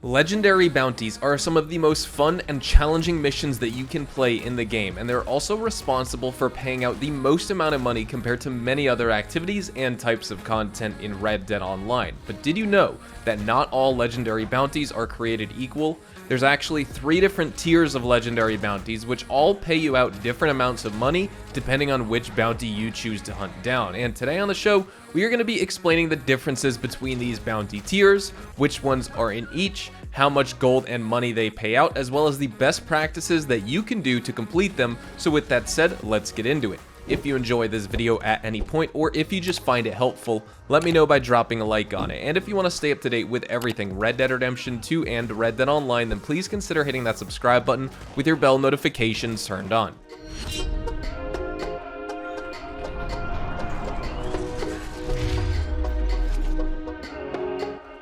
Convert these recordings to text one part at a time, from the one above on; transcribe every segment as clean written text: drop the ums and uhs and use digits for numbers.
Legendary bounties are some of the most fun and challenging missions that you can play in the game, and they're also responsible for paying out the most amount of money compared to many other activities and types of content in Red Dead Online. But did you know that not all legendary bounties are created equal? There's actually 3 different tiers of legendary bounties, which all pay you out different amounts of money depending on which bounty you choose to hunt down. And today on the show, we are going to be explaining the differences between these bounty tiers, which ones are in each, how much gold and money they pay out, as well as the best practices that you can do to complete them. So with that said, let's get into it. If you enjoy this video at any point, or if you just find it helpful, let me know by dropping a like on it. And if you want to stay up to date with everything Red Dead Redemption 2 and Red Dead Online, then please consider hitting that subscribe button with your bell notifications turned on.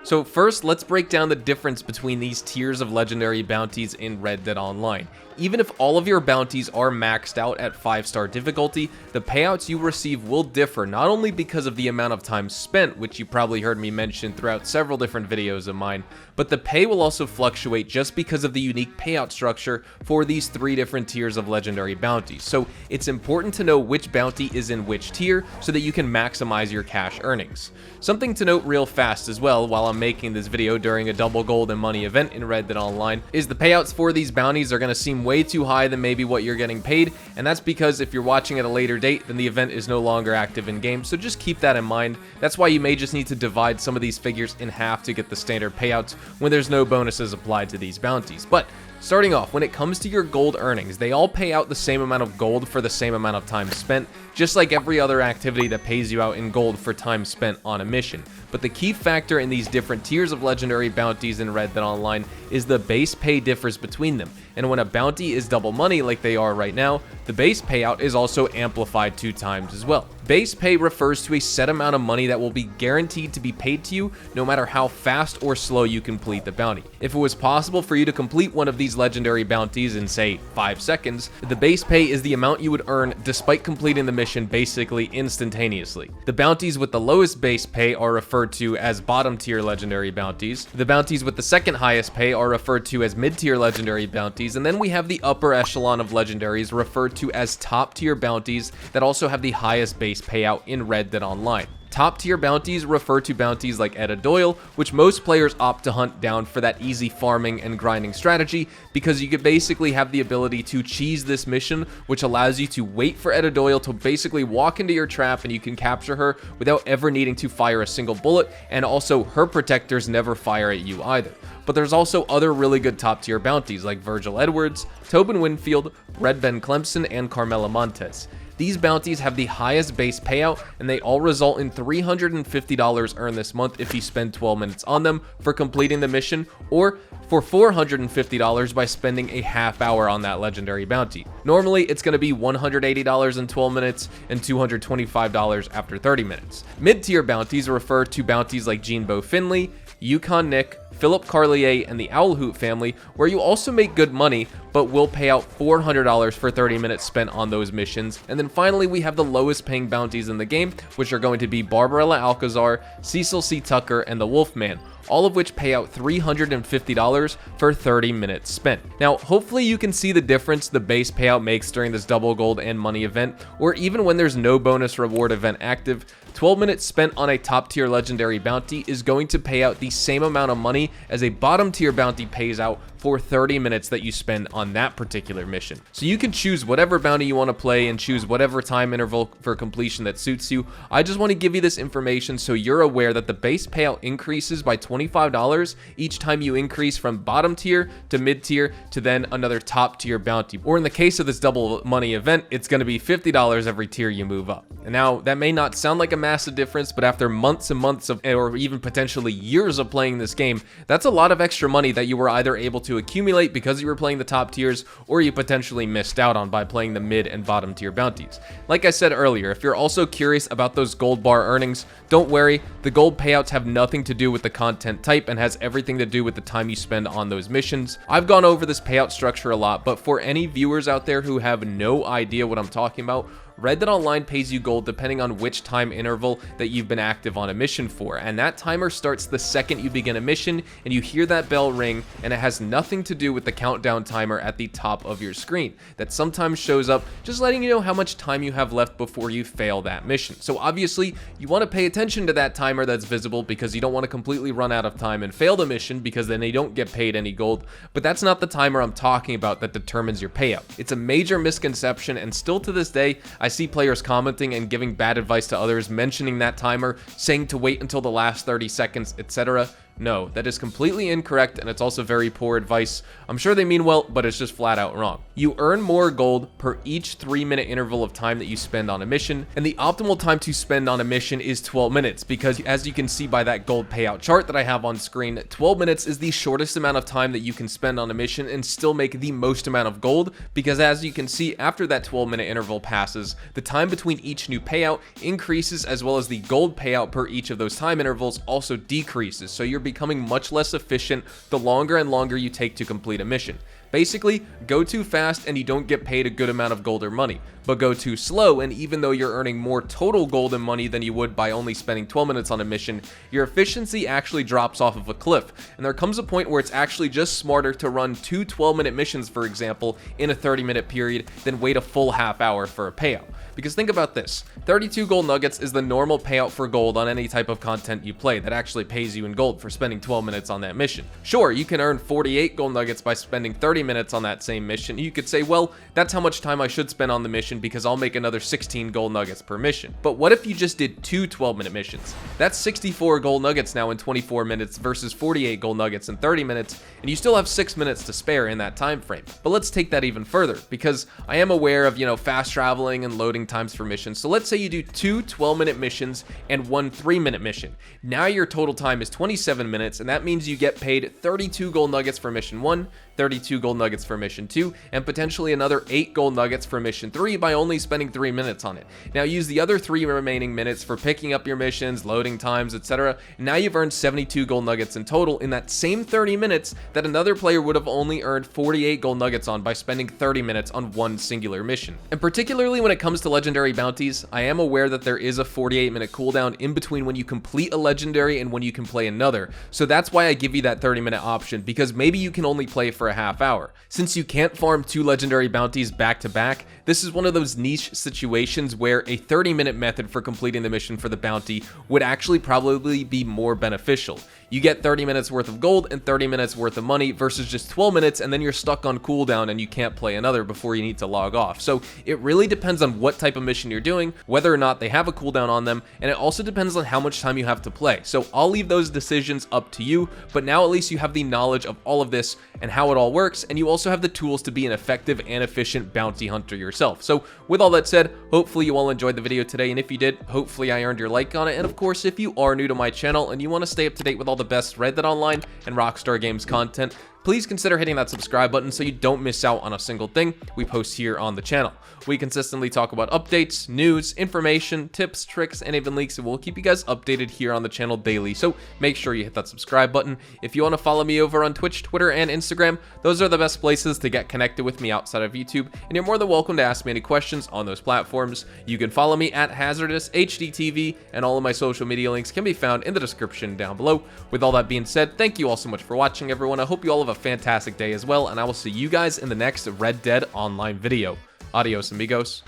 So first, let's break down the difference between these tiers of legendary bounties in Red Dead Online. Even if all of your bounties are maxed out at 5-star difficulty, the payouts you receive will differ, not only because of the amount of time spent, which you probably heard me mention throughout several different videos of mine, but the pay will also fluctuate just because of the unique payout structure for these 3 different tiers of legendary bounties. So it's important to know which bounty is in which tier so that you can maximize your cash earnings. Something to note real fast as well while I'm making this video during a double gold and money event in Red Dead Online is the payouts for these bounties are going to seem way too high than maybe what you're getting paid, and that's because if you're watching at a later date, then the event is no longer active in game, so just keep that in mind. That's why you may just need to divide some of these figures in half to get the standard payouts when there's no bonuses applied to these bounties. But starting off, when it comes to your gold earnings, they all pay out the same amount of gold for the same amount of time spent, just like every other activity that pays you out in gold for time spent on a mission. But the key factor in these different tiers of legendary bounties in Red Dead Online is the base pay differs between them. And when a bounty is double money like they are right now, the base payout is also amplified 2 times as well. Base pay refers to a set amount of money that will be guaranteed to be paid to you no matter how fast or slow you complete the bounty. If it was possible for you to complete one of these legendary bounties in, say, 5 seconds, the base pay is the amount you would earn despite completing the mission basically instantaneously. The bounties with the lowest base pay are referred to as bottom tier legendary bounties. The bounties with the second highest pay are referred to as mid tier legendary bounties, and then we have the upper echelon of legendaries referred to as top tier bounties that also have the highest base payout in Red Dead Online. Top tier bounties refer to bounties like ADIOS, which most players opt to hunt down for that easy farming and grinding strategy, because you could basically have the ability to cheese this mission, which allows you to wait for ADIOS to basically walk into your trap and you can capture her without ever needing to fire a single bullet, and also her protectors never fire at you either. But there's also other really good top tier bounties like Virgil Edwards, Tobin Winfield, Red Ben Clemson, and Carmela Montes. These bounties have the highest base payout, and they all result in $350 earned this month if you spend 12 minutes on them for completing the mission, or for $450 by spending a half hour on that legendary bounty. Normally, it's going to be $180 in 12 minutes and $225 after 30 minutes. Mid-tier bounties refer to bounties like Gene Bo Finley, Yukon Nick, Philip Carlier, and the Owlhoot family, where you also make good money, but will pay out $400 for 30 minutes spent on those missions. And then finally, we have the lowest paying bounties in the game, which are going to be Barbarella Alcazar, Cecil C. Tucker, and the Wolfman, all of which pay out $350 for 30 minutes spent. Now, hopefully you can see the difference the base payout makes during this double gold and money event, or even when there's no bonus reward event active. 12 minutes spent on a top tier legendary bounty is going to pay out the same amount of money as a bottom tier bounty pays out for 30 minutes that you spend on that particular mission. So you can choose whatever bounty you want to play and choose whatever time interval for completion that suits you. I just want to give you this information so you're aware that the base payout increases by $25 each time you increase from bottom tier to mid tier to then another top tier bounty. Or in the case of this double money event, it's going to be $50 every tier you move up. And now that may not sound like a massive difference, but after months and months of, or even potentially years of playing this game, that's a lot of extra money that you were either able to accumulate because you were playing the top tiers, or you potentially missed out on by playing the mid and bottom tier bounties. Like I said earlier, if you're also curious about those gold bar earnings, don't worry, the gold payouts have nothing to do with the content type and has everything to do with the time you spend on those missions. I've gone over this payout structure a lot, but for any viewers out there who have no idea what I'm talking about, Red Dead Online pays you gold depending on which time interval that you've been active on a mission for, and that timer starts the second you begin a mission and you hear that bell ring, and it has nothing to do with the countdown timer at the top of your screen that sometimes shows up just letting you know how much time you have left before you fail that mission. So obviously you want to pay attention to that timer that's visible because you don't want to completely run out of time and fail the mission, because then they don't get paid any gold. But that's not the timer I'm talking about that determines your payout. It's a major misconception, and still to this day I see players commenting and giving bad advice to others, mentioning that timer, saying to wait until the last 30 seconds, etc. No, that is completely incorrect, and it's also very poor advice. I'm sure they mean well, but it's just flat out wrong. You earn more gold per each 3-minute interval of time that you spend on a mission, and the optimal time to spend on a mission is 12 minutes, because as you can see by that gold payout chart that I have on screen, 12 minutes is the shortest amount of time that you can spend on a mission and still make the most amount of gold, because as you can see, after that 12-minute interval passes, the time between each new payout increases, as well as the gold payout per each of those time intervals also decreases, so you're becoming much less efficient the longer and longer you take to complete a mission. Basically, go too fast and you don't get paid a good amount of gold or money, but go too slow, and even though you're earning more total gold and money than you would by only spending 12 minutes on a mission, your efficiency actually drops off of a cliff, and there comes a point where it's actually just smarter to run 2 12-minute missions, for example, in a 30-minute period than wait a full half hour for a payout. Because think about this, 32 gold nuggets is the normal payout for gold on any type of content you play that actually pays you in gold for spending 12 minutes on that mission. Sure, you can earn 48 gold nuggets by spending 30 minutes on that same mission. You could say, well, that's how much time I should spend on the mission because I'll make another 16 gold nuggets per mission. But what if you just did 2 12-minute missions? That's 64 gold nuggets now in 24 minutes versus 48 gold nuggets in 30 minutes, and you still have 6 minutes to spare in that time frame. But let's take that even further, because I am aware of, fast traveling and loading times for missions. So let's say you do 2 12-minute missions and 1 3-minute mission. Now your total time is 27 minutes, and that means you get paid 32 gold nuggets for mission 1, 32 gold nuggets for mission 2, and potentially another 8 gold nuggets for mission 3 by only spending 3 minutes on it. Now use the other 3 remaining minutes for picking up your missions, loading times, etc. Now you've earned 72 gold nuggets in total in that same 30 minutes that another player would have only earned 48 gold nuggets on by spending 30 minutes on one singular mission. And particularly when it comes to legendary bounties, I am aware that there is a 48-minute cooldown in between when you complete a legendary and when you can play another. So that's why I give you that 30-minute option, because maybe you can only play for a half hour. Since you can't farm 2 legendary bounties back to back, this is one of those niche situations where a 30-minute method for completing the mission for the bounty would actually probably be more beneficial. You get 30 minutes worth of gold and 30 minutes worth of money versus just 12 minutes, and then you're stuck on cooldown and you can't play another before you need to log off. So it really depends on what type of mission you're doing, whether or not they have a cooldown on them, and it also depends on how much time you have to play. So I'll leave those decisions up to you, but now at least you have the knowledge of all of this and how it all works, and you also have the tools to be an effective and efficient bounty hunter yourself. So with all that said, hopefully you all enjoyed the video today, and if you did, hopefully I earned your like on it. And of course, if you are new to my channel and you want to stay up to date with all the best Red Dead Online and Rockstar Games content, please consider hitting that subscribe button so you don't miss out on a single thing we post here on the channel. We consistently talk about updates, news, information, tips, tricks, and even leaks, and we'll keep you guys updated here on the channel daily, so make sure you hit that subscribe button. If you want to follow me over on Twitch, Twitter, and Instagram, those are the best places to get connected with me outside of YouTube, and you're more than welcome to ask me any questions on those platforms. You can follow me at HazardousHDTV, and all of my social media links can be found in the description down below. With all that being said, thank you all so much for watching, everyone. I hope you all have a fantastic day as well, and I will see you guys in the next Red Dead Online video. Adios, amigos.